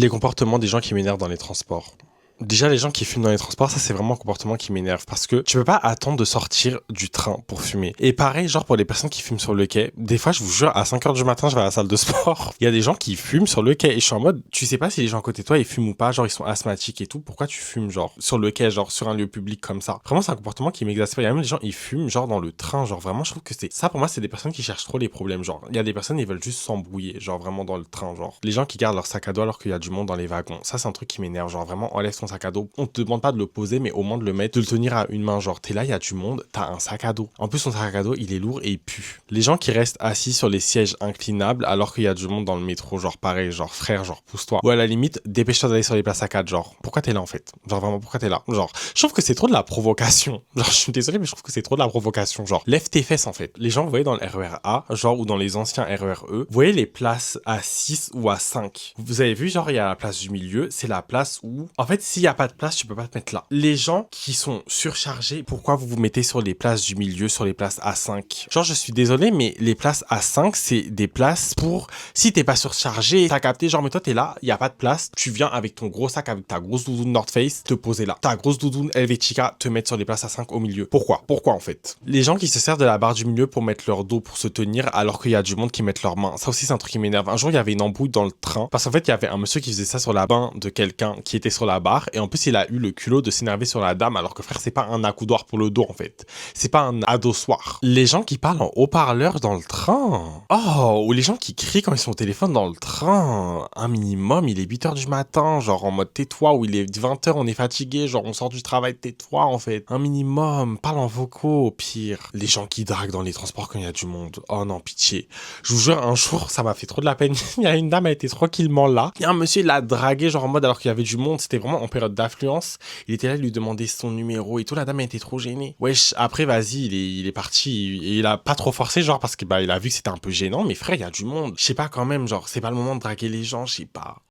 Les comportements des gens qui m'énervent dans les transports. Déjà, les gens qui fument dans les transports, ça c'est vraiment un comportement qui m'énerve parce que tu peux pas attendre de sortir du train pour fumer. Et pareil, genre pour les personnes qui fument sur le quai, des fois je vous jure, à 5h du matin, je vais à la salle de sport. Il y a des gens qui fument sur le quai et je suis en mode, tu sais pas si les gens à côté de toi ils fument ou pas, genre ils sont asthmatiques et tout, pourquoi tu fumes genre sur le quai, genre sur un lieu public comme ça? Vraiment, c'est un comportement qui m'exaspère. Il y a même des gens, ils fument genre dans le train, genre vraiment, je trouve que c'est ça pour moi, c'est des personnes qui cherchent trop les problèmes. Genre, il y a des personnes, ils veulent juste s'embrouiller, genre vraiment dans le train, genre. Les gens qui gardent leur sac à dos alors qu'il y a du monde dans les wagons, ça c'est un truc qui m'énerve, genre vraiment, enlève ton sac à dos. On te demande pas de le poser, mais au moins de le mettre, de le tenir à une main. Genre, t'es là, il y a du monde, t'as un sac à dos. En plus, ton sac à dos, il est lourd et il pue. Les gens qui restent assis sur les sièges inclinables alors qu'il y a du monde dans le métro, genre pareil, genre frère, genre pousse-toi. Ou à la limite, dépêche-toi d'aller sur les places à 4, genre, pourquoi t'es là en fait? Genre vraiment, pourquoi t'es là? Genre, je trouve que c'est trop de la provocation. Genre, je suis désolé, mais je trouve que c'est trop de la provocation. Genre, lève tes fesses en fait. Les gens, vous voyez, dans le RER A, genre, ou dans les anciens RER E, vous voyez les places à 6 ou à 5. Vous avez vu, genre, il y a la place du milieu, c'est la place où, en fait, s'il y a pas de place, tu peux pas te mettre là. Les gens qui sont surchargés, pourquoi vous vous mettez sur les places du milieu, sur les places A5? Genre, je suis désolé, mais les places A5, c'est des places pour, si t'es pas surchargé, t'as capté, genre, mais toi, t'es là, y a pas de place, tu viens avec ton gros sac, avec ta grosse doudoune North Face, te poser là. Ta grosse doudoune Helvetica, te mettre sur les places A5 au milieu. Pourquoi? Pourquoi, en fait? Les gens qui se servent de la barre du milieu pour mettre leur dos, pour se tenir, alors qu'il y a du monde qui mettent leurs mains. Ça aussi, c'est un truc qui m'énerve. Un jour, il y avait une embrouille dans le train, parce qu'en fait, il y avait un monsieur qui faisait ça sur la main de quelqu'un qui était sur la barre, et en plus, il a eu le culot de s'énerver sur la dame, alors que frère, c'est pas un accoudoir pour le dos, en fait. C'est pas un adossoir. Les gens qui parlent en haut-parleur dans le train. Oh, ou les gens qui crient quand ils sont au téléphone dans le train. Un minimum, il est 8h du matin, genre en mode tais-toi, ou il est 20h, on est fatigué, genre on sort du travail, tais-toi, en fait. Un minimum, parle en vocaux, au pire. Les gens qui draguent dans les transports quand il y a du monde. Oh non, pitié. Je vous jure, un jour, ça m'a fait trop de la peine. Il y a une dame, elle était tranquillement là. Il y a un monsieur, il l'a dragué, genre en mode, alors qu'il y avait du monde, c'était vraiment en période d'affluence. Il était là, il lui demandait son numéro et tout. La dame, elle était trop gênée. Wesh, après, vas-y, il est parti. Et il a pas trop forcé, genre, parce que, bah, il a vu que c'était un peu gênant. Mais frère, il y a du monde. Je sais pas quand même, genre, c'est pas le moment de draguer les gens, je sais pas.